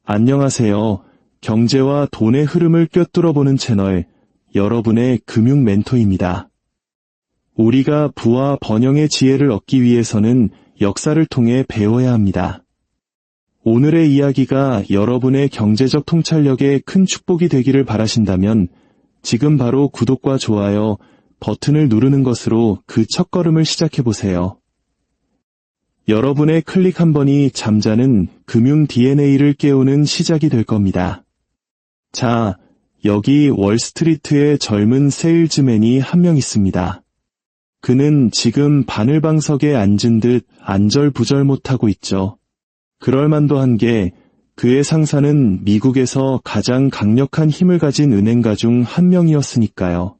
안녕하세요. 경제와 돈의 흐름을 꿰뚫어보는 채널, 여러분의 금융 멘토입니다. 우리가 부와 번영의 지혜를 얻기 위해서는 역사를 통해 배워야 합니다. 오늘의 이야기가 여러분의 경제적 통찰력에 큰 축복이 되기를 바라신다면 지금 바로 구독과 좋아요 버튼을 누르는 것으로 그 첫걸음을 시작해보세요. 여러분의 클릭 한 번이 잠자는 금융 DNA를 깨우는 시작이 될 겁니다. 자, 여기 월스트리트의 젊은 세일즈맨이 한 명 있습니다. 그는 지금 바늘방석에 앉은 듯 안절부절 못하고 있죠. 그럴만도 한 게 그의 상사는 미국에서 가장 강력한 힘을 가진 은행가 중 한 명이었으니까요.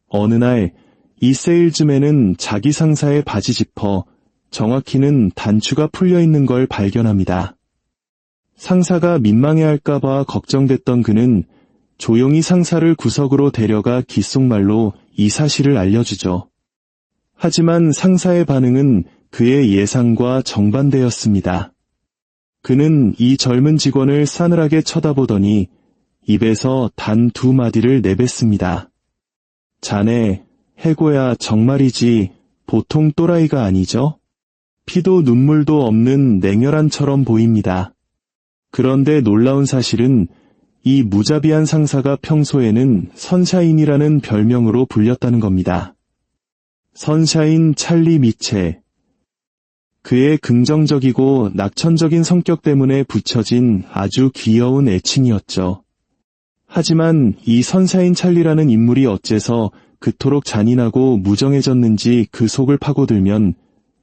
어느 날 이 세일즈맨은 자기 상사의 바지 지퍼, 정확히는 단추가 풀려있는 걸 발견합니다. 상사가 민망해할까봐 걱정됐던 그는 조용히 상사를 구석으로 데려가 귓속말로 이 사실을 알려주죠. 하지만 상사의 반응은 그의 예상과 정반대였습니다. 그는 이 젊은 직원을 싸늘하게 쳐다보더니 입에서 단 2마디를 내뱉습니다. 자네, 해고야 정말이지 보통 또라이가 아니죠? 피도 눈물도 없는 냉혈한처럼 보입니다. 그런데 놀라운 사실은 이 무자비한 상사가 평소에는 선샤인이라는 별명으로 불렸다는 겁니다. 선샤인 찰리 미첼. 그의 긍정적이고 낙천적인 성격 때문에 붙여진 아주 귀여운 애칭이었죠. 하지만 이 선샤인 찰리라는 인물이 어째서 그토록 잔인하고 무정해졌는지 그 속을 파고들면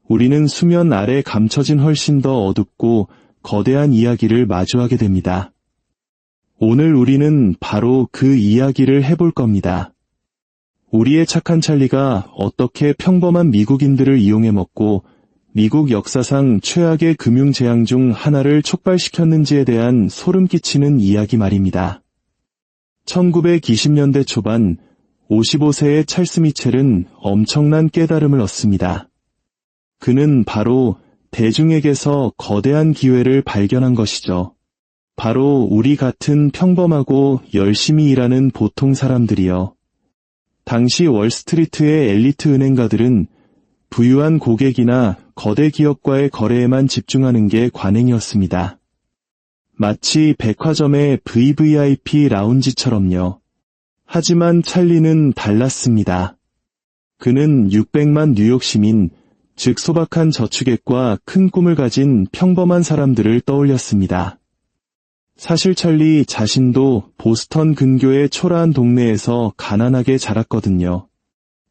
우리는 수면 아래 감춰진 훨씬 더 어둡고 거대한 이야기를 마주하게 됩니다. 오늘 우리는 바로 그 이야기를 해볼 겁니다. 우리의 착한 찰리가 어떻게 평범한 미국인들을 이용해 먹고 미국 역사상 최악의 금융재앙 중 하나를 촉발시켰는지에 대한 소름 끼치는 이야기 말입니다. 1920년대 초반 55세의 찰스 미첼은 엄청난 깨달음을 얻습니다. 그는 바로 대중에게서 거대한 기회를 발견한 것이죠. 바로 우리 같은 평범하고 열심히 일하는 보통 사람들이요. 당시 월스트리트의 엘리트 은행가들은 부유한 고객이나 거대 기업과의 거래에만 집중하는 게 관행이었습니다. 마치 백화점의 VVIP 라운지처럼요. 하지만 찰리는 달랐습니다. 그는 600만 뉴욕 시민, 즉 소박한 저축액과 큰 꿈을 가진 평범한 사람들을 떠올렸습니다. 사실 찰리 자신도 보스턴 근교의 초라한 동네에서 가난하게 자랐거든요.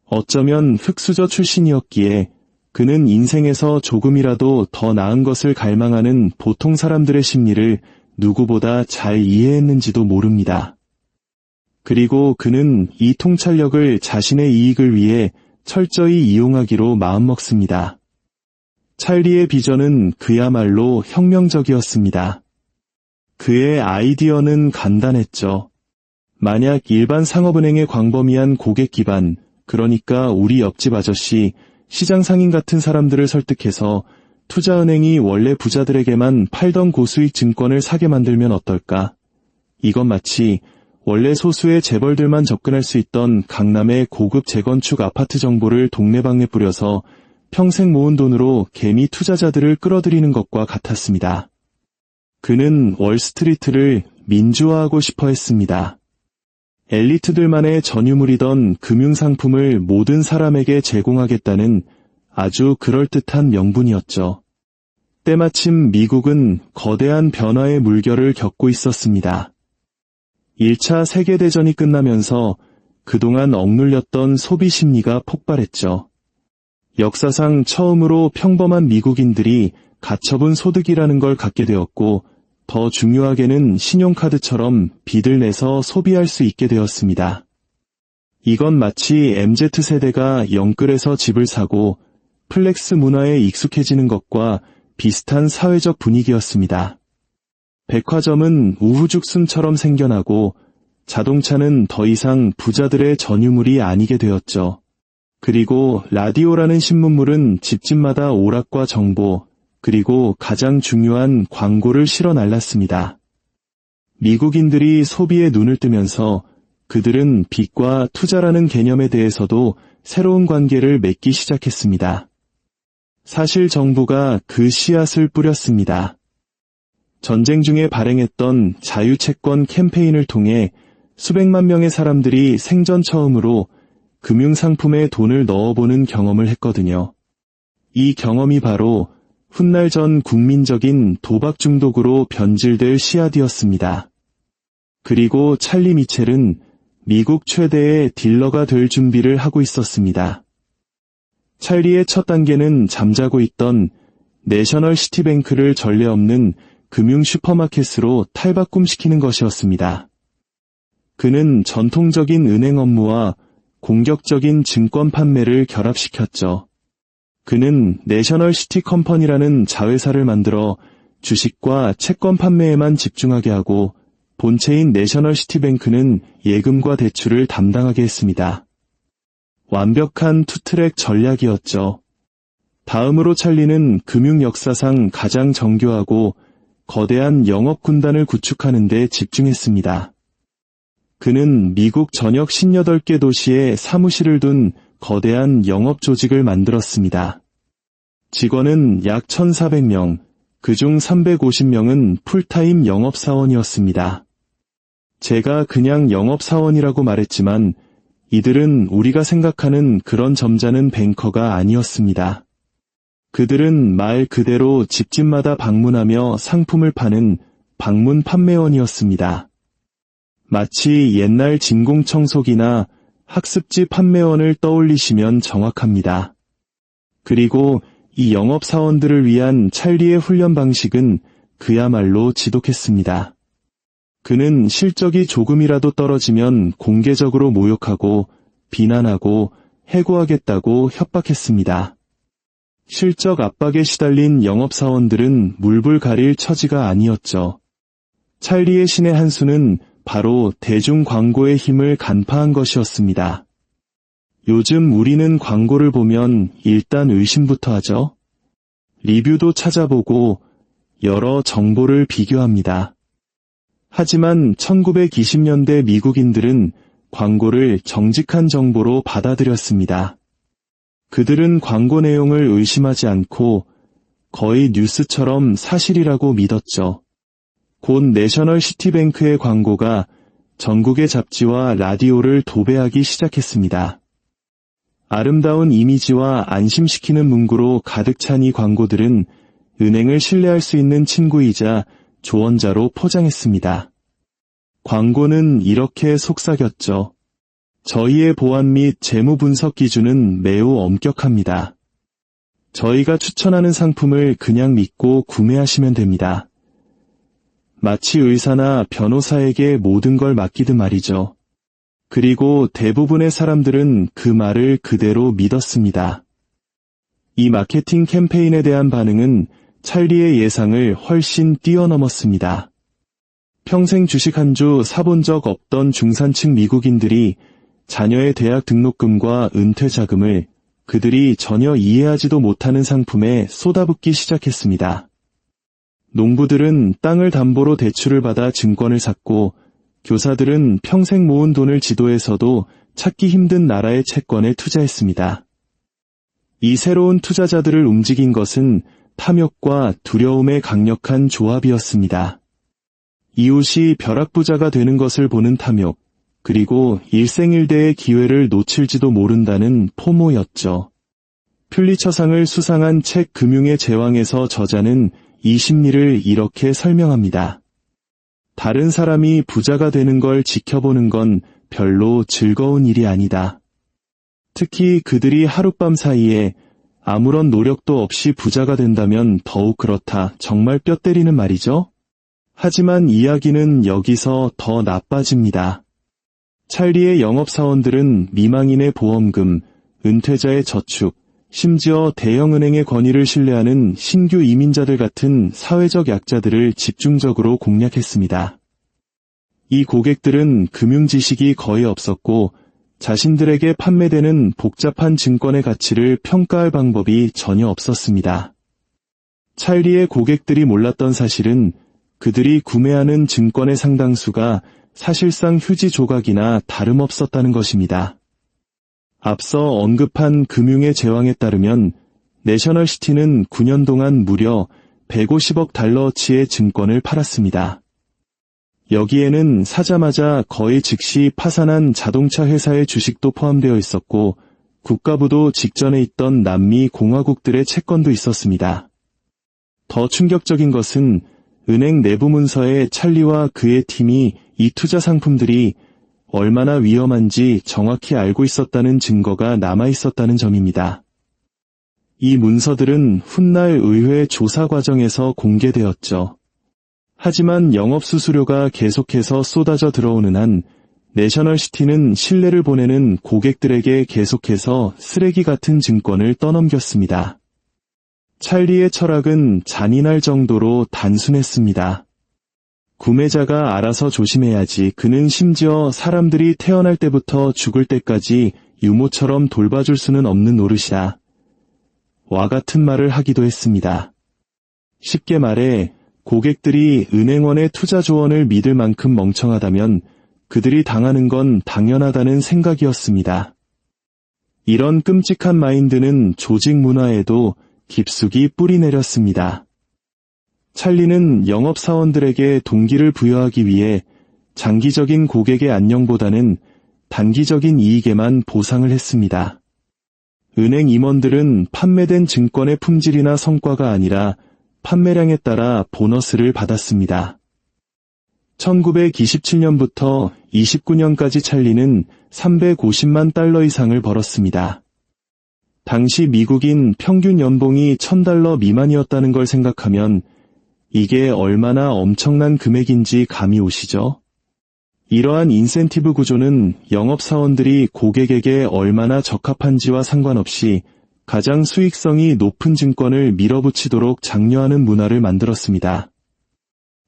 어쩌면 흙수저 출신이었기에 그는 인생에서 조금이라도 더 나은 것을 갈망하는 보통 사람들의 심리를 누구보다 잘 이해했는지도 모릅니다. 그리고 그는 이 통찰력을 자신의 이익을 위해 철저히 이용하기로 마음먹습니다. 찰리의 비전은 그야말로 혁명적이었습니다. 그의 아이디어는 간단했죠. 만약 일반 상업은행의 광범위한 고객 기반, 그러니까 우리 옆집 아저씨, 시장 상인 같은 사람들을 설득해서 투자은행이 원래 부자들에게만 팔던 고수익 증권을 사게 만들면 어떨까? 이건 마치 원래 소수의 재벌들만 접근할 수 있던 강남의 고급 재건축 아파트 정보를 동네방네 뿌려서 평생 모은 돈으로 개미 투자자들을 끌어들이는 것과 같았습니다. 그는 월스트리트를 민주화하고 싶어 했습니다. 엘리트들만의 전유물이던 금융상품을 모든 사람에게 제공하겠다는 아주 그럴듯한 명분이었죠. 때마침 미국은 거대한 변화의 물결을 겪고 있었습니다. 1차 세계대전이 끝나면서 그동안 억눌렸던 소비 심리가 폭발했죠. 역사상 처음으로 평범한 미국인들이 가처분 소득이라는 걸 갖게 되었고, 더 중요하게는 신용카드처럼 빚을 내서 소비할 수 있게 되었습니다. 이건 마치 MZ세대가 영끌에서 집을 사고 플렉스 문화에 익숙해지는 것과 비슷한 사회적 분위기였습니다. 백화점은 우후죽순처럼 생겨나고 자동차는 더 이상 부자들의 전유물이 아니게 되었죠. 그리고 라디오라는 신문물은 집집마다 오락과 정보, 그리고 가장 중요한 광고를 실어 날랐습니다. 미국인들이 소비에 눈을 뜨면서 그들은 빚과 투자라는 개념에 대해서도 새로운 관계를 맺기 시작했습니다. 사실 정부가 그 씨앗을 뿌렸습니다. 전쟁 중에 발행했던 자유채권 캠페인을 통해 수백만 명의 사람들이 생전 처음으로 금융상품에 돈을 넣어보는 경험을 했거든요. 이 경험이 바로 훗날 전 국민적인 도박 중독으로 변질될 씨앗이었습니다. 그리고 찰리 미첼은 미국 최대의 딜러가 될 준비를 하고 있었습니다. 찰리의 첫 단계는 잠자고 있던 내셔널 시티뱅크를 전례 없는 금융 슈퍼마켓으로 탈바꿈시키는 것이었습니다. 그는 전통적인 은행 업무와 공격적인 증권 판매를 결합시켰죠. 그는 내셔널 시티 컴퍼니라는 자회사를 만들어 주식과 채권 판매에만 집중하게 하고 본체인 내셔널 시티뱅크는 예금과 대출을 담당하게 했습니다. 완벽한 투트랙 전략이었죠. 다음으로 찰리는 금융 역사상 가장 정교하고 거대한 영업 군단을 구축하는 데 집중했습니다. 그는 미국 전역 18개 도시에 사무실을 둔 거대한 영업 조직을 만들었습니다. 직원은 약 1,400명, 그중 350명은 풀타임 영업사원이었습니다. 제가 그냥 영업사원이라고 말했지만 이들은 우리가 생각하는 그런 점잖은 뱅커가 아니었습니다. 그들은 말 그대로 집집마다 방문하며 상품을 파는 방문 판매원이었습니다. 마치 옛날 진공청소기나 학습지 판매원을 떠올리시면 정확합니다. 그리고 이 영업사원들을 위한 찰리의 훈련 방식은 그야말로 지독했습니다. 그는 실적이 조금이라도 떨어지면 공개적으로 모욕하고 비난하고 해고하겠다고 협박했습니다. 실적 압박에 시달린 영업사원들은 물불 가릴 처지가 아니었죠. 찰리의 신의 한 수는 바로 대중 광고의 힘을 간파한 것이었습니다. 요즘 우리는 광고를 보면 일단 의심부터 하죠. 리뷰도 찾아보고 여러 정보를 비교합니다. 하지만 1920년대 미국인들은 광고를 정직한 정보로 받아들였습니다. 그들은 광고 내용을 의심하지 않고 거의 뉴스처럼 사실이라고 믿었죠. 곧 내셔널 시티뱅크의 광고가 전국의 잡지와 라디오를 도배하기 시작했습니다. 아름다운 이미지와 안심시키는 문구로 가득 찬 이 광고들은 은행을 신뢰할 수 있는 친구이자 조언자로 포장했습니다. 광고는 이렇게 속삭였죠. 저희의 보안 및 재무 분석 기준은 매우 엄격합니다. 저희가 추천하는 상품을 그냥 믿고 구매하시면 됩니다. 마치 의사나 변호사에게 모든 걸 맡기듯 말이죠. 그리고 대부분의 사람들은 그 말을 그대로 믿었습니다. 이 마케팅 캠페인에 대한 반응은 찰리의 예상을 훨씬 뛰어넘었습니다. 평생 주식 한 주 사본 적 없던 중산층 미국인들이 자녀의 대학 등록금과 은퇴 자금을 그들이 전혀 이해하지도 못하는 상품에 쏟아붓기 시작했습니다. 농부들은 땅을 담보로 대출을 받아 증권을 샀고 교사들은 평생 모은 돈을 지도에서도 찾기 힘든 나라의 채권에 투자했습니다. 이 새로운 투자자들을 움직인 것은 탐욕과 두려움의 강력한 조합이었습니다. 이웃이 벼락부자가 되는 것을 보는 탐욕, 그리고 일생일대의 기회를 놓칠지도 모른다는 포모였죠. 퓰리처상을 수상한 책 금융의 제왕에서 저자는 이 심리를 이렇게 설명합니다. 다른 사람이 부자가 되는 걸 지켜보는 건 별로 즐거운 일이 아니다. 특히 그들이 하룻밤 사이에 아무런 노력도 없이 부자가 된다면 더욱 그렇다. 정말 뼈 때리는 말이죠? 하지만 이야기는 여기서 더 나빠집니다. 찰리의 영업사원들은 미망인의 보험금, 은퇴자의 저축, 심지어 대형은행의 권위를 신뢰하는 신규 이민자들 같은 사회적 약자들을 집중적으로 공략했습니다. 이 고객들은 금융 지식이 거의 없었고 자신들에게 판매되는 복잡한 증권의 가치를 평가할 방법이 전혀 없었습니다. 찰리의 고객들이 몰랐던 사실은 그들이 구매하는 증권의 상당수가 사실상 휴지 조각이나 다름없었다는 것입니다. 앞서 언급한 금융의 제왕에 따르면 내셔널시티는 9년 동안 무려 150억 달러어치의 증권을 팔았습니다. 여기에는 사자마자 거의 즉시 파산한 자동차 회사의 주식도 포함되어 있었고 국가부도 직전에 있던 남미 공화국들의 채권도 있었습니다. 더 충격적인 것은 은행 내부 문서에 찰리와 그의 팀이 이 투자 상품들이 얼마나 위험한지 정확히 알고 있었다는 증거가 남아 있었다는 점입니다. 이 문서들은 훗날 의회 조사 과정에서 공개되었죠. 하지만 영업수수료가 계속해서 쏟아져 들어오는 한 내셔널시티는 신뢰를 보내는 고객들에게 계속해서 쓰레기 같은 증권을 떠넘겼습니다. 찰리의 철학은 잔인할 정도로 단순했습니다. 구매자가 알아서 조심해야지. 그는 심지어 사람들이 태어날 때부터 죽을 때까지 유모처럼 돌봐줄 수는 없는 노릇이다. 와 같은 말을 하기도 했습니다. 쉽게 말해 고객들이 은행원의 투자 조언을 믿을 만큼 멍청하다면 그들이 당하는 건 당연하다는 생각이었습니다. 이런 끔찍한 마인드는 조직 문화에도 깊숙이 뿌리내렸습니다. 찰리는 영업사원들에게 동기를 부여하기 위해 장기적인 고객의 안녕보다는 단기적인 이익에만 보상을 했습니다. 은행 임원들은 판매된 증권의 품질이나 성과가 아니라 판매량에 따라 보너스를 받았습니다. 1927년부터 29년까지 찰리는 350만 달러 이상을 벌었습니다. 당시 미국인 평균 연봉이 $1,000 미만이었다는 걸 생각하면 이게 얼마나 엄청난 금액인지 감이 오시죠? 이러한 인센티브 구조는 영업사원들이 고객에게 얼마나 적합한지와 상관없이 가장 수익성이 높은 증권을 밀어붙이도록 장려하는 문화를 만들었습니다.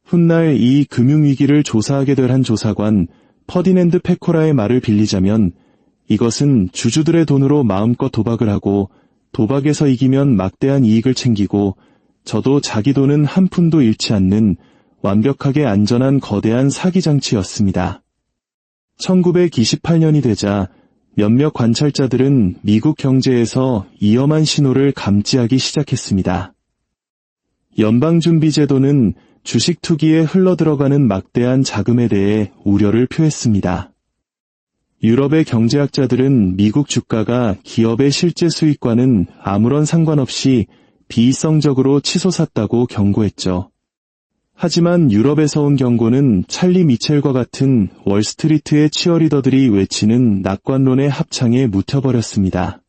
훗날 이 금융위기를 조사하게 될 한 조사관 퍼디낸드 페코라의 말을 빌리자면 이것은 주주들의 돈으로 마음껏 도박을 하고 도박에서 이기면 막대한 이익을 챙기고 저도 자기 돈은 한 푼도 잃지 않는 완벽하게 안전한 거대한 사기장치였습니다. 1928년이 되자 몇몇 관찰자들은 미국 경제에서 위험한 신호를 감지하기 시작했습니다. 연방준비제도는 주식 투기에 흘러들어가는 막대한 자금에 대해 우려를 표했습니다. 유럽의 경제학자들은 미국 주가가 기업의 실제 수익과는 아무런 상관없이 비이성적으로 치솟았다고 경고했죠. 하지만 유럽에서 온 경고는 찰리 미첼과 같은 월스트리트의 치어리더들이 외치는 낙관론의 합창에 묻혀버렸습니다.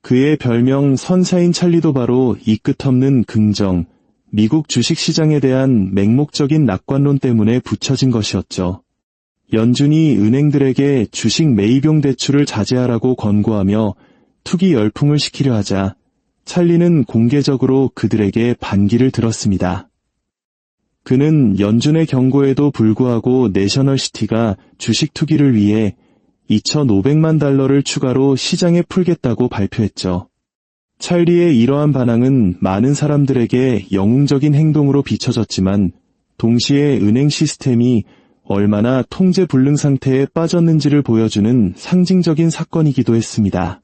그의 별명 선사인 찰리도 바로 이 끝없는 긍정, 미국 주식시장에 대한 맹목적인 낙관론 때문에 붙여진 것이었죠. 연준이 은행들에게 주식 매입용 대출을 자제하라고 권고하며 투기 열풍을 식히려 하자 찰리는 공개적으로 그들에게 반기를 들었습니다. 그는 연준의 경고에도 불구하고 내셔널시티가 주식 투기를 위해 2,500만 달러를 추가로 시장에 풀겠다고 발표했죠. 찰리의 이러한 반항은 많은 사람들에게 영웅적인 행동으로 비춰졌지만 동시에 은행 시스템이 얼마나 통제 불능 상태에 빠졌는지를 보여주는 상징적인 사건이기도 했습니다.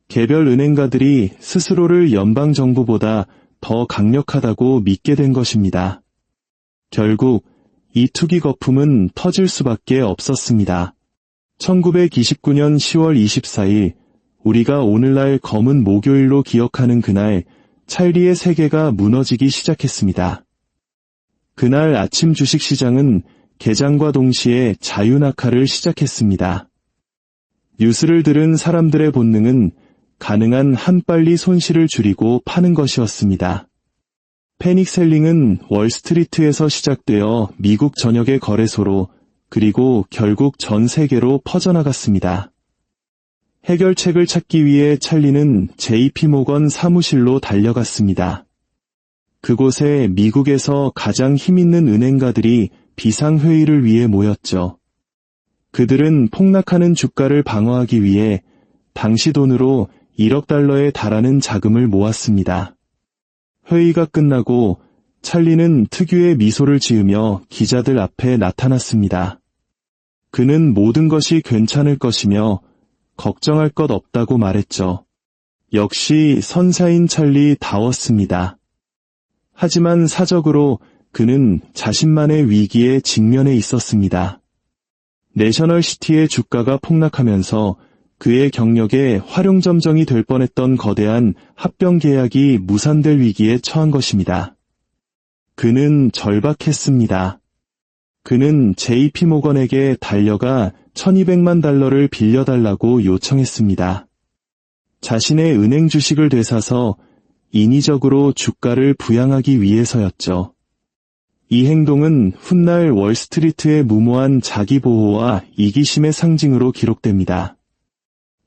개별 은행가들이 스스로를 연방정부보다 더 강력하다고 믿게 된 것입니다. 결국 이 투기 거품은 터질 수밖에 없었습니다. 1929년 10월 24일 우리가 오늘날 검은 목요일로 기억하는 그날 찰리의 세계가 무너지기 시작했습니다. 그날 아침 주식시장은 개장과 동시에 자유낙하를 시작했습니다. 뉴스를 들은 사람들의 본능은 가능한 한 빨리 손실을 줄이고 파는 것이었습니다. 패닉셀링은 월스트리트에서 시작되어 미국 전역의 거래소로 그리고 결국 전 세계로 퍼져나갔습니다. 해결책을 찾기 위해 찰리는 JP모건 사무실로 달려갔습니다. 그곳에 미국에서 가장 힘있는 은행가들이 비상회의를 위해 모였죠. 그들은 폭락하는 주가를 방어하기 위해 당시 돈으로 1억 달러에 달하는 자금을 모았습니다. 회의가 끝나고 찰리는 특유의 미소를 지으며 기자들 앞에 나타났습니다. 그는 모든 것이 괜찮을 것이며 걱정할 것 없다고 말했죠. 역시 선사인 찰리다웠습니다. 하지만 사적으로 그는 자신만의 위기에 직면해 있었습니다. 내셔널시티의 주가가 폭락하면서 그의 경력에 활용점정이 될 뻔했던 거대한 합병 계약이 무산될 위기에 처한 것입니다. 그는 절박했습니다. 그는 JP모건에게 달려가 $1200만 빌려달라고 요청했습니다. 자신의 은행 주식을 되사서 인위적으로 주가를 부양하기 위해서였죠. 이 행동은 훗날 월스트리트의 무모한 자기보호와 이기심의 상징으로 기록됩니다.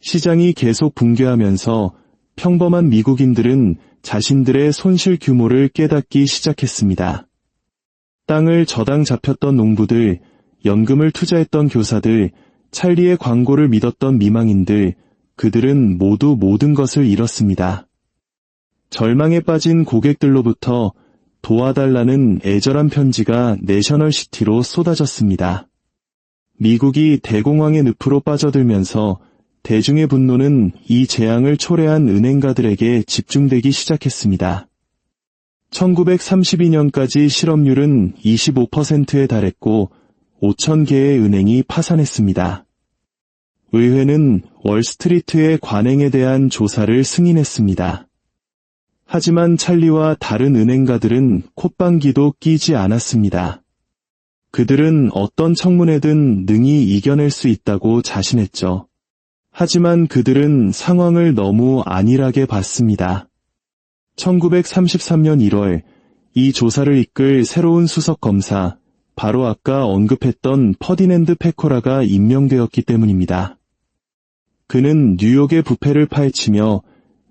시장이 계속 붕괴하면서 평범한 미국인들은 자신들의 손실 규모를 깨닫기 시작했습니다. 땅을 저당 잡혔던 농부들, 연금을 투자했던 교사들, 찰리의 광고를 믿었던 미망인들, 그들은 모두 모든 것을 잃었습니다. 절망에 빠진 고객들로부터 도와달라는 애절한 편지가 내셔널시티로 쏟아졌습니다. 미국이 대공황의 늪으로 빠져들면서 대중의 분노는 이 재앙을 초래한 은행가들에게 집중되기 시작했습니다. 1932년까지 실업률은 25%에 달했고 5,000개의 은행이 파산했습니다. 의회는 월스트리트의 관행에 대한 조사를 승인했습니다. 하지만 찰리와 다른 은행가들은 콧방귀도 끼지 않았습니다. 그들은 어떤 청문회든 능히 이겨낼 수 있다고 자신했죠. 하지만 그들은 상황을 너무 안일하게 봤습니다. 1933년 1월 이 조사를 이끌 새로운 수석검사, 바로 아까 언급했던 퍼디낸드 페코라가 임명되었기 때문입니다. 그는 뉴욕의 부패를 파헤치며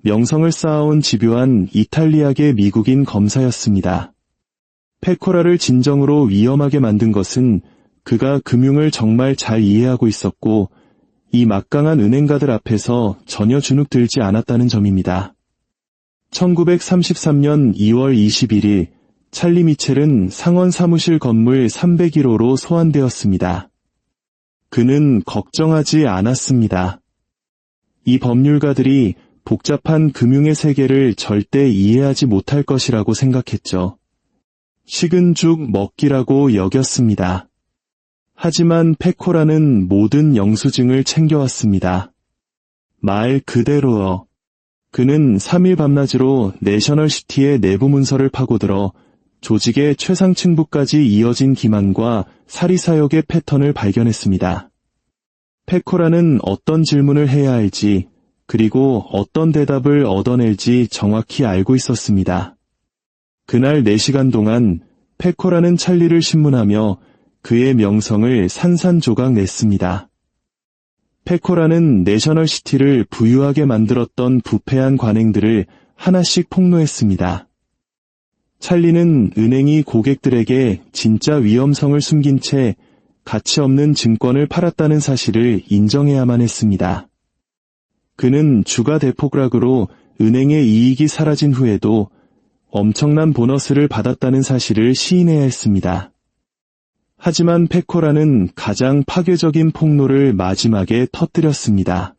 명성을 쌓아온 집요한 이탈리아계 미국인 검사였습니다. 페코라를 진정으로 위험하게 만든 것은 그가 금융을 정말 잘 이해하고 있었고 이 막강한 은행가들 앞에서 전혀 주눅들지 않았다는 점입니다. 1933년 2월 21일 찰리 미첼은 상원 사무실 건물 301호로 소환되었습니다. 그는 걱정하지 않았습니다. 이 법률가들이 복잡한 금융의 세계를 절대 이해하지 못할 것이라고 생각했죠. 식은 죽 먹기라고 여겼습니다. 하지만 페코라는 모든 영수증을 챙겨왔습니다. 말 그대로요. 그는 3일 밤낮으로 내셔널시티의 내부 문서를 파고들어 조직의 최상층부까지 이어진 기만과 사리사욕의 패턴을 발견했습니다. 페코라는 어떤 질문을 해야 할지 그리고 어떤 대답을 얻어낼지 정확히 알고 있었습니다. 그날 4시간 동안 페코라는 찰리를 신문하며 그의 명성을 산산조각 냈습니다. 페코라는 내셔널시티를 부유하게 만들었던 부패한 관행들을 하나씩 폭로했습니다. 찰리는 은행이 고객들에게 진짜 위험성을 숨긴 채 가치 없는 증권을 팔았다는 사실을 인정해야만 했습니다. 그는 주가 대폭락으로 은행의 이익이 사라진 후에도 엄청난 보너스를 받았다는 사실을 시인해야 했습니다. 하지만 페코라는 가장 파괴적인 폭로를 마지막에 터뜨렸습니다.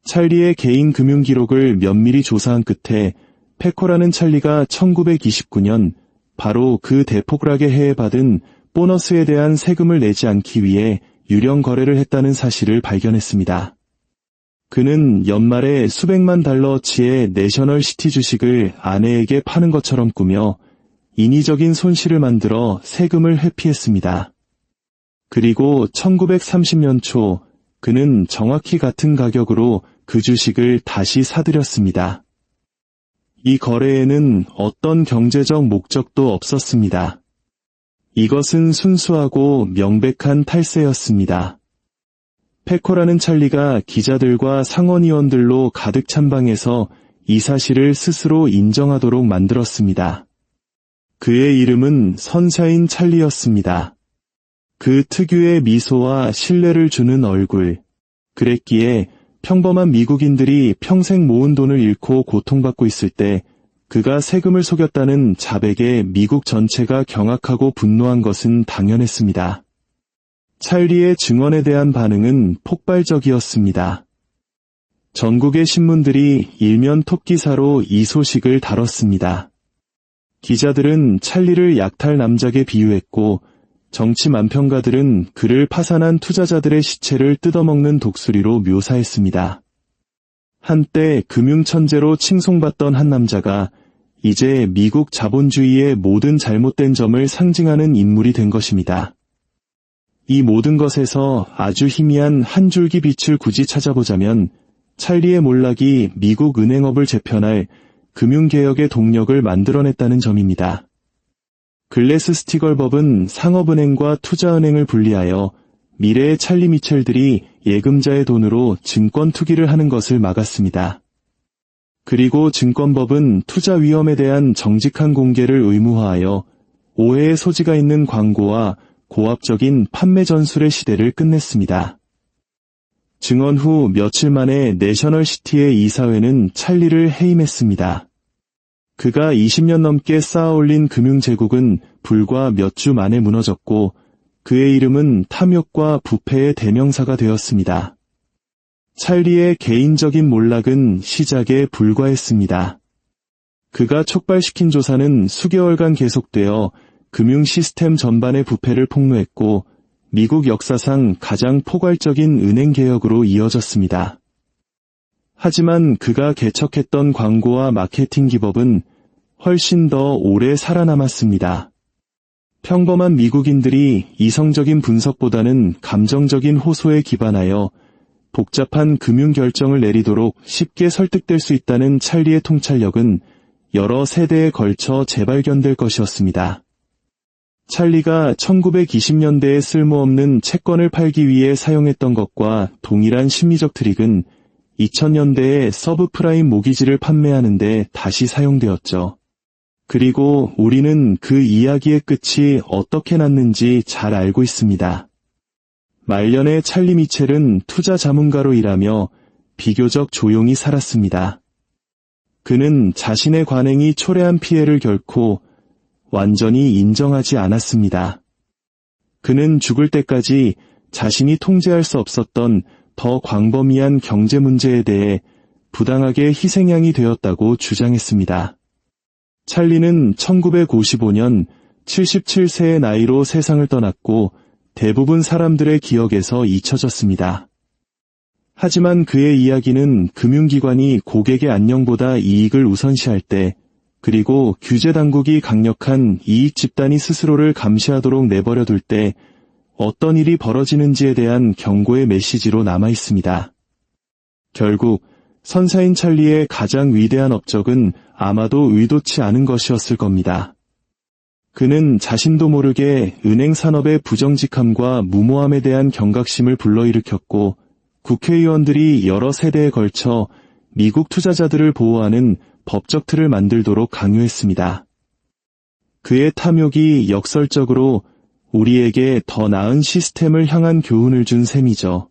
찰리의 개인 금융 기록을 면밀히 조사한 끝에 페코라는 찰리가 1929년 바로 그 대폭락의 해에 받은 보너스에 대한 세금을 내지 않기 위해 유령 거래를 했다는 사실을 발견했습니다. 그는 연말에 수백만 달러어치의 내셔널시티 주식을 아내에게 파는 것처럼 꾸며 인위적인 손실을 만들어 세금을 회피했습니다. 그리고 1930년 초 그는 정확히 같은 가격으로 그 주식을 다시 사들였습니다. 이 거래에는 어떤 경제적 목적도 없었습니다. 이것은 순수하고 명백한 탈세였습니다. 페코라는 찰리가 기자들과 상원의원들로 가득 찬 방에서 이 사실을 스스로 인정하도록 만들었습니다. 그의 이름은 선사인 찰리였습니다. 그 특유의 미소와 신뢰를 주는 얼굴. 그랬기에 평범한 미국인들이 평생 모은 돈을 잃고 고통받고 있을 때 그가 세금을 속였다는 자백에 미국 전체가 경악하고 분노한 것은 당연했습니다. 찰리의 증언에 대한 반응은 폭발적이었습니다. 전국의 신문들이 일면 톱기사로 이 소식을 다뤘습니다. 기자들은 찰리를 약탈 남작에 비유했고 정치 만평가들은 그를 파산한 투자자들의 시체를 뜯어먹는 독수리로 묘사했습니다. 한때 금융천재로 칭송받던 한 남자가 이제 미국 자본주의의 모든 잘못된 점을 상징하는 인물이 된 것입니다. 이 모든 것에서 아주 희미한 한 줄기 빛을 굳이 찾아보자면 찰리의 몰락이 미국 은행업을 재편할 금융개혁의 동력을 만들어냈다는 점입니다. 글래스-스티걸 법은 상업은행과 투자은행을 분리하여 미래의 찰리 미첼들이 예금자의 돈으로 증권 투기를 하는 것을 막았습니다. 그리고 증권법은 투자 위험에 대한 정직한 공개를 의무화하여 오해의 소지가 있는 광고와 고압적인 판매 전술의 시대를 끝냈습니다. 증언 후 며칠 만에 내셔널시티의 이사회는 찰리를 해임했습니다. 그가 20년 넘게 쌓아올린 금융제국은 불과 몇 주 만에 무너졌고 그의 이름은 탐욕과 부패의 대명사가 되었습니다. 찰리의 개인적인 몰락은 시작에 불과했습니다. 그가 촉발시킨 조사는 수개월간 계속되어 금융 시스템 전반의 부패를 폭로했고 미국 역사상 가장 포괄적인 은행 개혁으로 이어졌습니다. 하지만 그가 개척했던 광고와 마케팅 기법은 훨씬 더 오래 살아남았습니다. 평범한 미국인들이 이성적인 분석보다는 감정적인 호소에 기반하여 복잡한 금융 결정을 내리도록 쉽게 설득될 수 있다는 찰리의 통찰력은 여러 세대에 걸쳐 재발견될 것이었습니다. 찰리가 1920년대에 쓸모없는 채권을 팔기 위해 사용했던 것과 동일한 심리적 트릭은 2000년대에 서브프라임 모기지를 판매하는 데 다시 사용되었죠. 그리고 우리는 그 이야기의 끝이 어떻게 났는지 잘 알고 있습니다. 말년에 찰리 미첼은 투자 자문가로 일하며 비교적 조용히 살았습니다. 그는 자신의 관행이 초래한 피해를 결코 완전히 인정하지 않았습니다. 그는 죽을 때까지 자신이 통제할 수 없었던 더 광범위한 경제 문제에 대해 부당하게 희생양이 되었다고 주장했습니다. 찰리는 1955년 77세의 나이로 세상을 떠났고 대부분 사람들의 기억에서 잊혀졌습니다. 하지만 그의 이야기는 금융기관이 고객의 안녕보다 이익을 우선시할 때, 그리고 규제당국이 강력한 이익 집단이 스스로를 감시하도록 내버려둘 때 어떤 일이 벌어지는지에 대한 경고의 메시지로 남아있습니다. 결국 선사인 찰리의 가장 위대한 업적은 아마도 의도치 않은 것이었을 겁니다. 그는 자신도 모르게 은행 산업의 부정직함과 무모함에 대한 경각심을 불러일으켰고 국회의원들이 여러 세대에 걸쳐 미국 투자자들을 보호하는 법적 틀을 만들도록 강요했습니다. 그의 탐욕이 역설적으로 우리에게 더 나은 시스템을 향한 교훈을 준 셈이죠.